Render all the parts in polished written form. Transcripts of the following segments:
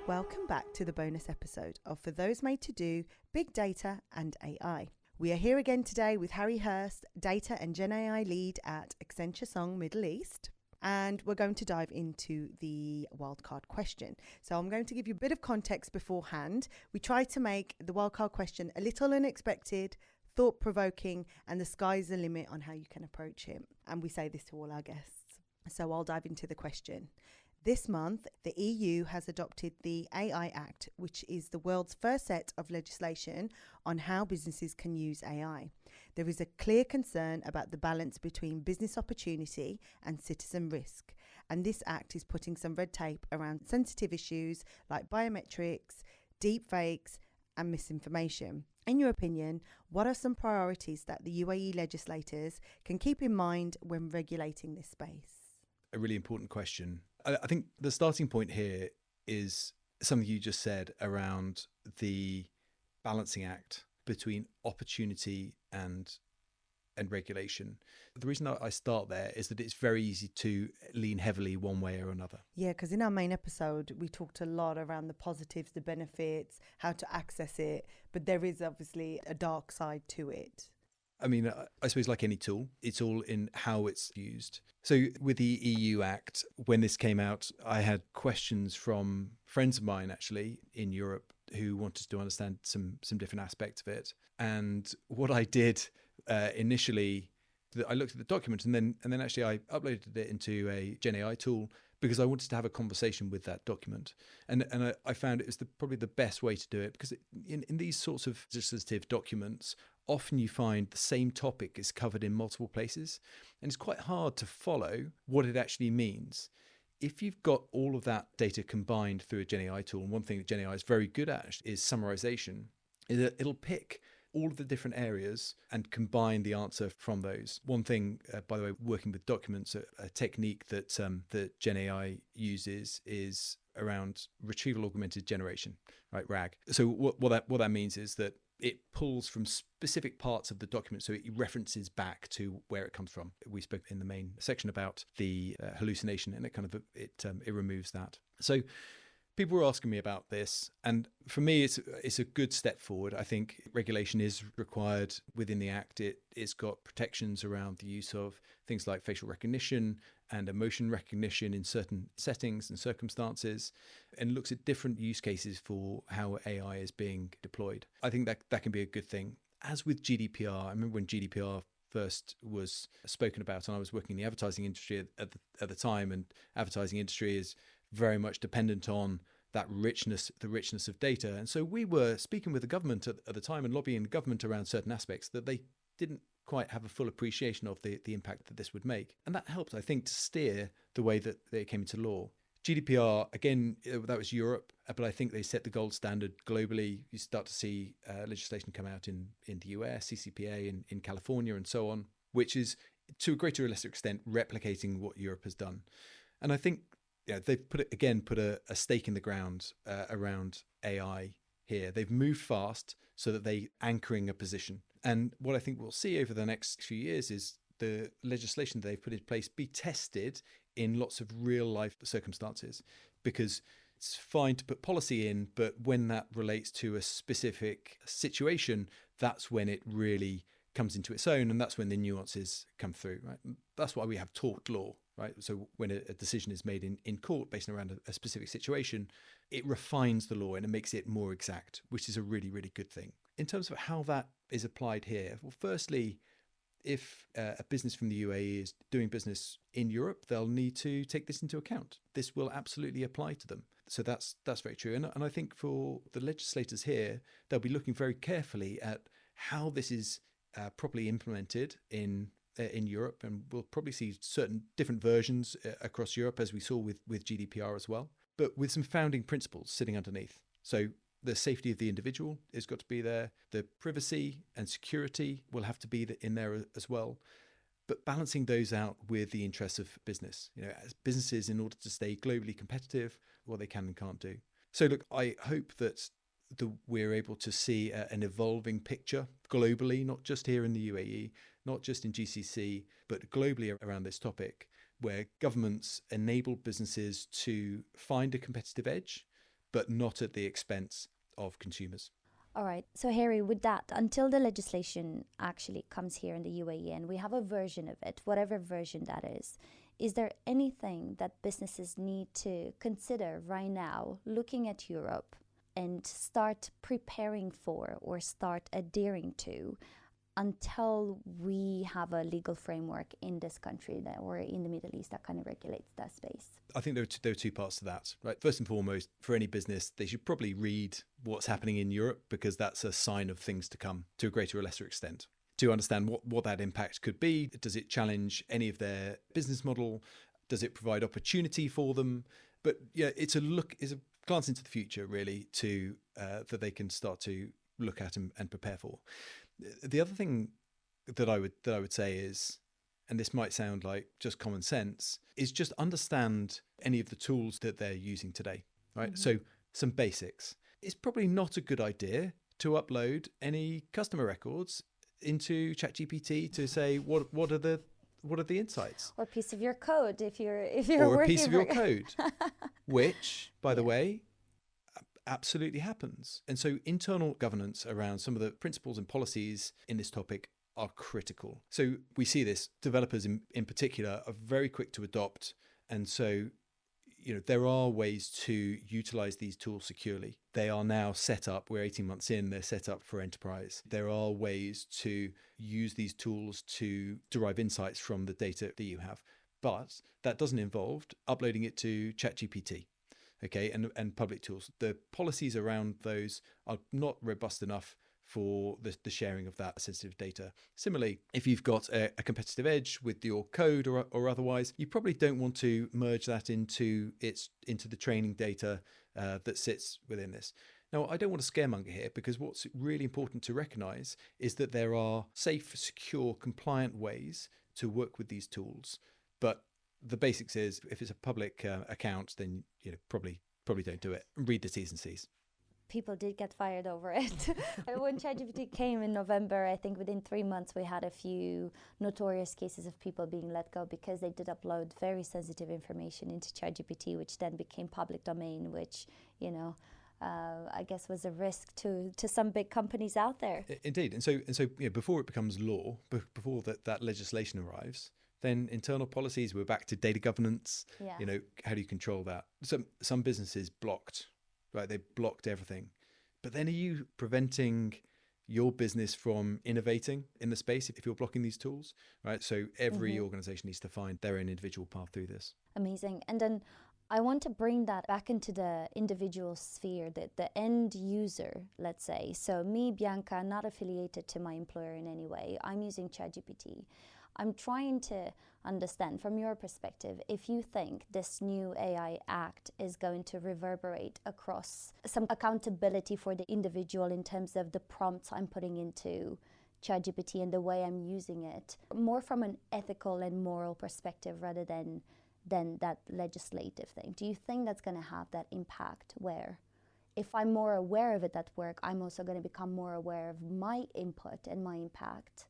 Welcome back to the bonus episode of For Those Made to Do, Big Data and AI. We are here again today with Harry Hurst, Data and GenAI Lead at Accenture Song Middle East. And we're going to dive into the wildcard question. So I'm going to give you a bit of context beforehand. We try to make the wildcard question a little unexpected, thought-provoking, and the sky's the limit on how you can approach it. And we say this to all our guests. So I'll dive into the question. This month, the EU has adopted the AI Act, which is the world's first set of legislation on how businesses can use AI. There is a clear concern about the balance between business opportunity and citizen risk, and this act is putting some red tape around sensitive issues like biometrics, deepfakes, and misinformation. In your opinion, what are some priorities that the UAE legislators can keep in mind when regulating this space? A really important question. I think the starting point here is something you just said around the balancing act between opportunity and regulation. The reason I start there is that it's very easy to lean heavily one way or another. Yeah, because in our main episode, we talked a lot around the positives, the benefits, how to access it, but there is obviously a dark side to it. I mean, I suppose like any tool, it's all in how it's used. So with the EU Act, when this came out, I had questions from friends of mine actually in Europe who wanted to understand some different aspects of it. And what I did initially, I looked at the document and then actually I uploaded it into a GenAI tool because I wanted to have a conversation with that document. And I found it was probably the best way to do it because in these sorts of legislative documents, often you find the same topic is covered in multiple places, and it's quite hard to follow what it actually means. If you've got all of that data combined through a GenAI tool, and one thing that GenAI is very good at is summarization, it'll pick all of the different areas and combine the answer from those. One thing, by the way, working with documents, a technique that GenAI uses is around retrieval augmented generation, right? RAG. So what that means is that it pulls from specific parts of the document, so it references back to where it comes from. We spoke in the main section about the hallucination, and it removes that. So people were asking me about this, and for me, it's a good step forward. I think regulation is required within the Act. It's got protections around the use of things like facial recognition and emotion recognition in certain settings and circumstances, and looks at different use cases for how AI is being deployed. I think that can be a good thing. As with GDPR, I remember when GDPR first was spoken about, and I was working in the advertising industry at the time, and advertising industry is very much dependent on that richness, the richness of data. And so we were speaking with the government at the time and lobbying the government around certain aspects that they didn't quite have a full appreciation of the impact that this would make. And that helped, I think, to steer the way that they came into law. GDPR, again, that was Europe, but I think they set the gold standard globally. You start to see legislation come out in the US, CCPA in California and so on, which is to a greater or lesser extent replicating what Europe has done. And I think they've put a stake in the ground around AI here. They've moved fast so that they're anchoring a position. And what I think we'll see over the next few years is the legislation they've put in place be tested in lots of real life circumstances, because it's fine to put policy in, but when that relates to a specific situation, that's when it really comes into its own, and that's when the nuances come through, right? That's why we have tort law, right? So when a decision is made in court based around a specific situation, it refines the law and it makes it more exact, which is a really, really good thing. In terms of how that is applied here, well, firstly, if a business from the UAE is doing business in Europe, they'll need to take this into account. This will absolutely apply to them. So that's very true. And I think for the legislators here, they'll be looking very carefully at how this is properly implemented in Europe, and we'll probably see certain different versions across Europe, as we saw with GDPR as well, but with some founding principles sitting underneath. So the safety of the individual has got to be there. The privacy and security will have to be in there as well. But balancing those out with the interests of business, as businesses, in order to stay globally competitive, what they can and can't do. So look, I hope that we're able to see an evolving picture globally, not just here in the UAE, not just in GCC, but globally around this topic, where governments enable businesses to find a competitive edge, but not at the expense of consumers. All right. So, Harry, with that, until the legislation actually comes here in the UAE and we have a version of it, whatever version that is there anything that businesses need to consider right now, looking at Europe, and start preparing for or start adhering to until we have a legal framework in this country or in the Middle East that kind of regulates that space? I think there are two parts to that, right? First and foremost, for any business, they should probably read what's happening in Europe, because that's a sign of things to come to a greater or lesser extent. To understand what that impact could be. Does it challenge any of their business model? Does it provide opportunity for them? But yeah, it's a glance into the future, really, to that they can start to look at and prepare for. The other thing that I would say is, and this might sound like just common sense, is just understand any of the tools that they're using today, right? Mm-hmm. So some basics. It's probably not a good idea to upload any customer records into ChatGPT to say what are the insights, or a piece of your code if you're or a piece of your code, which, by the way, absolutely happens. And so internal governance around some of the principles and policies in this topic are critical. So we see this, developers in particular are very quick to adopt. And so, there are ways to utilize these tools securely. They are now set up, we're 18 months in, they're set up for enterprise. There are ways to use these tools to derive insights from the data that you have. But that doesn't involve uploading it to ChatGPT. Okay, and public tools. The policies around those are not robust enough for the sharing of that sensitive data. Similarly, if you've got a competitive edge with your code or otherwise, you probably don't want to merge that into the training data that sits within this. Now, I don't want to scaremonger here, because what's really important to recognize is that there are safe, secure, compliant ways to work with these tools. But the basics is, if it's a public account, then probably don't do it. Read the T's and C's. People did get fired over it. When ChatGPT came in November, I think within 3 months we had a few notorious cases of people being let go because they did upload very sensitive information into ChatGPT, which then became public domain, which I guess was a risk to some big companies out there. Indeed, and so before it becomes law, before that legislation arrives, then internal policies, we're back to data governance. Yeah. How do you control that? Some businesses blocked, right? They blocked everything. But then are you preventing your business from innovating in the space if you're blocking these tools, right? So every organization needs to find their own individual path through this. Amazing. And then I want to bring that back into the individual sphere, the end user, let's say. So me, Bianca, not affiliated to my employer in any way. I'm using ChatGPT. I'm trying to understand from your perspective if you think this new AI Act is going to reverberate across some accountability for the individual in terms of the prompts I'm putting into ChatGPT and the way I'm using it, more from an ethical and moral perspective rather than that legislative thing. Do you think that's going to have that impact where if I'm more aware of it at work, I'm also going to become more aware of my input and my impact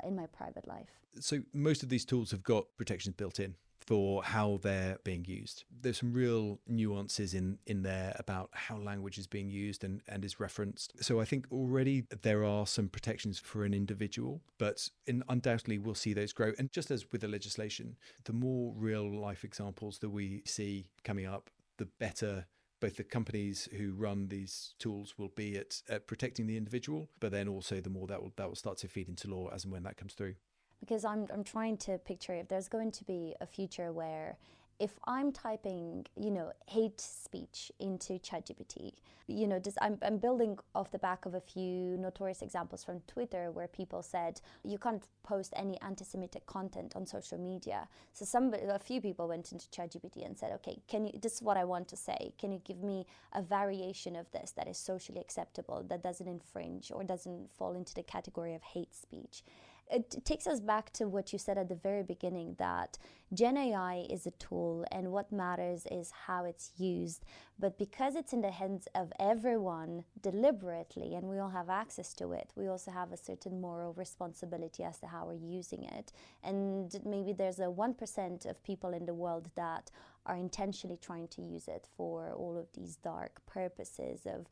in my private life? So most of these tools have got protections built in for how they're being used. There's some real nuances in there about how language is being used and is referenced. So I think already there are some protections for an individual, but undoubtedly we'll see those grow. And just as with the legislation, the more real life examples that we see coming up, the better both the companies who run these tools will be at protecting the individual, but then also the more that will start to feed into law as and when that comes through. Because I'm trying to picture if there's going to be a future where if I'm typing, hate speech into ChatGPT, I'm building off the back of a few notorious examples from Twitter where people said you can't post any anti-Semitic content on social media. So a few people went into ChatGPT and said, okay, this is what I want to say. Can you give me a variation of this that is socially acceptable, that doesn't infringe or doesn't fall into the category of hate speech? It takes us back to what you said at the very beginning, that GenAI is a tool and what matters is how it's used. But because it's in the hands of everyone deliberately and we all have access to it, we also have a certain moral responsibility as to how we're using it. And maybe there's a 1% of people in the world that are intentionally trying to use it for all of these dark purposes of,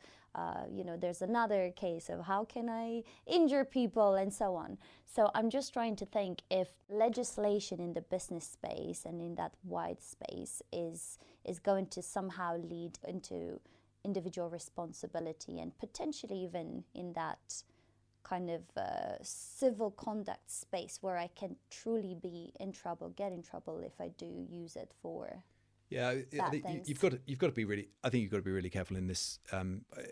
there's another case of how can I injure people and so on. So I'm just trying to think if legislation in the business space and in that wide space is going to somehow lead into individual responsibility and potentially even in that kind of civil conduct space where I can truly be in trouble, get in trouble if I do use it for bad things. You've got to be really. I think you've got to be really careful in this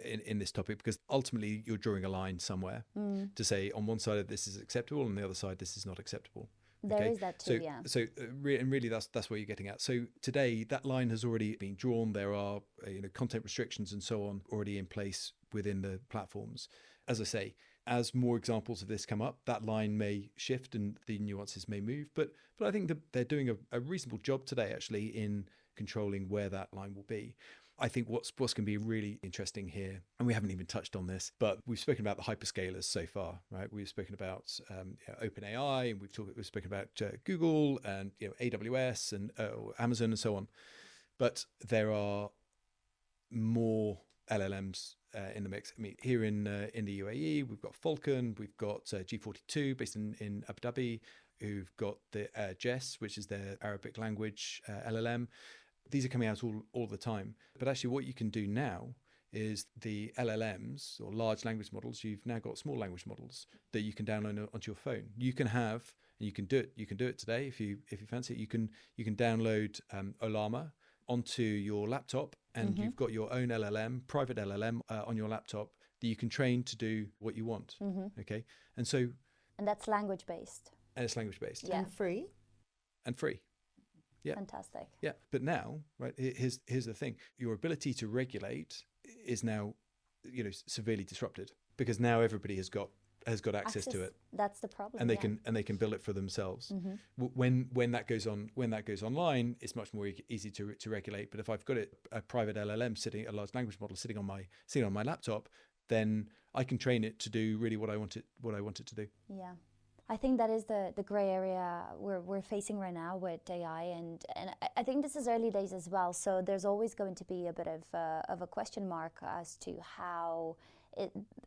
in this topic, because ultimately you're drawing a line somewhere to say on one side this is acceptable and on the other side this is not acceptable. There is that too, yeah. So really that's what you're getting at. So today that line has already been drawn. There are content restrictions and so on already in place within the platforms. As I say, as more examples of this come up, that line may shift and the nuances may move. But I think that they're doing a reasonable job today, actually, in controlling where that line will be. I think what's going to be really interesting here, and we haven't even touched on this, but we've spoken about the hyperscalers so far, right? We've spoken about OpenAI, and we've spoken about Google and AWS and Amazon and so on. But there are more LLMs in the mix. I mean, here in the UAE, we've got Falcon, we've got G42 based in Abu Dhabi, who've got the Jess, which is their Arabic language LLM. These are coming out all the time. But actually what you can do now is the LLMs or large language models, you've now got small language models that you can download onto your phone. You can have, and you can do it today if you fancy it. You can download Olama onto your laptop, and you've got your own LLM, private LLM on your laptop that you can train to do what you want. Okay. And that's language based. And it's language based. Yeah. And free. Yeah. Fantastic. Yeah. But now, right, here's the thing. Your ability to regulate is now, severely disrupted, because now everybody has got access to it. That's the problem. And they can build it for themselves. When that goes online, it's much more easy to regulate. But if I've got a private LLM a large language model sitting on my laptop, then I can train it to do really what I want it to do. Yeah. I think that is the gray area we're facing right now with AI, and I think this is early days as well. So there's always going to be a bit of a question mark as to how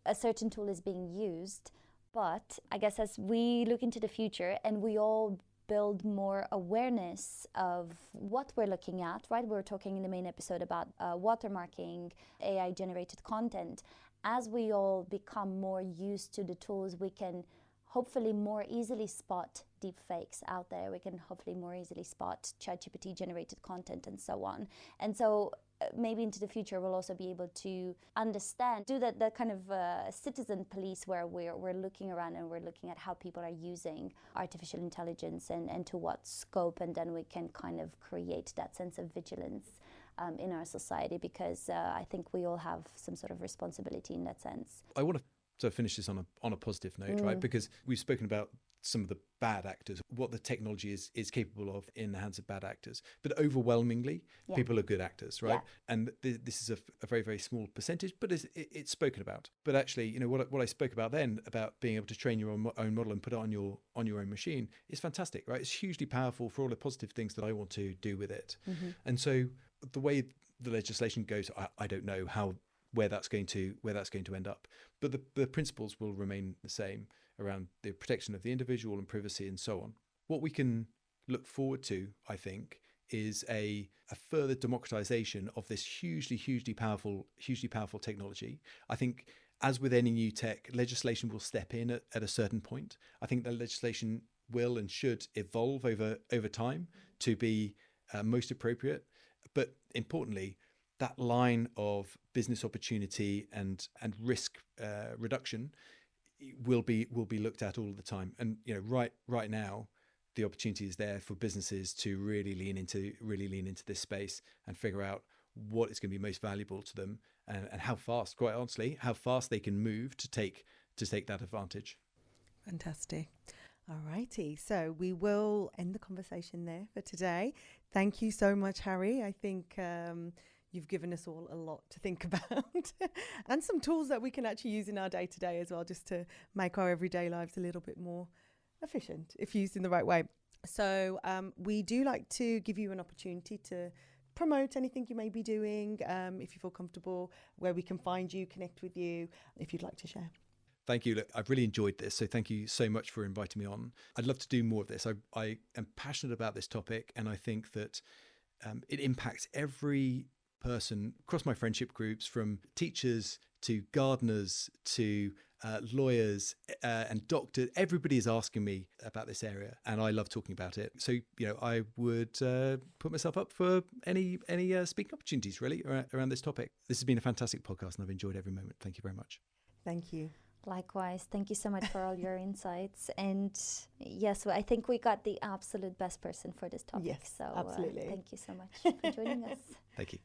a certain tool is being used. But I guess as we look into the future and we all build more awareness of what we're looking at, right? We were talking in the main episode about watermarking, AI generated content. As we all become more used to the tools, we can hopefully more easily spot deepfakes out there. We can hopefully more easily spot ChatGPT generated content and so on. And so maybe into the future we'll also be able to understand, do that kind of citizen police where we're looking around and we're looking at how people are using artificial intelligence and to what scope, and then we can kind of create that sense of vigilance in our society, because I think we all have some sort of responsibility in that sense. I want to finish this on a positive note, right? Because we've spoken about some of the bad actors, what the technology is capable of in the hands of bad actors. But overwhelmingly, people are good actors, right? Yeah. And this is a very, very small percentage, but it's spoken about. But actually, what I spoke about then, about being able to train your own model and put it on your own machine, is fantastic, right? It's hugely powerful for all the positive things that I want to do with it. And so the way the legislation goes, I don't know where that's going to end up, but the principles will remain the same around the protection of the individual and privacy and so on. What we can look forward to, I think, is a further democratization of this hugely powerful technology. I think, as with any new tech, legislation will step in at a certain point. I think that legislation will and should evolve over time to be most appropriate. But importantly, that line of business opportunity and risk reduction will be looked at all the time. And right now, the opportunity is there for businesses to really lean into this space and figure out what is going to be most valuable to them, and how fast, quite honestly, how fast they can move to take that advantage. Fantastic. All righty. So we will end the conversation there for today. Thank you so much, Harry. I think you've given us all a lot to think about and some tools that we can actually use in our day-to-day as well, just to make our everyday lives a little bit more efficient if used in the right way. So we do like to give you an opportunity to promote anything you may be doing, if you feel comfortable, where we can find you, connect with you, if you'd like to share. Thank you. Look, I've really enjoyed this. So thank you so much for inviting me on. I'd love to do more of this. I am passionate about this topic, and I think that it impacts every person across my friendship groups, from teachers to gardeners to lawyers and doctors. Everybody is asking me about this area, and I love talking about it. So, I would put myself up for any speaking opportunities really around this topic. This has been a fantastic podcast, and I've enjoyed every moment. Thank you very much. Thank you. Likewise, thank you so much for all your insights. And yes, I think we got the absolute best person for this topic. Yes, so absolutely. Thank you so much for joining us. Thank you.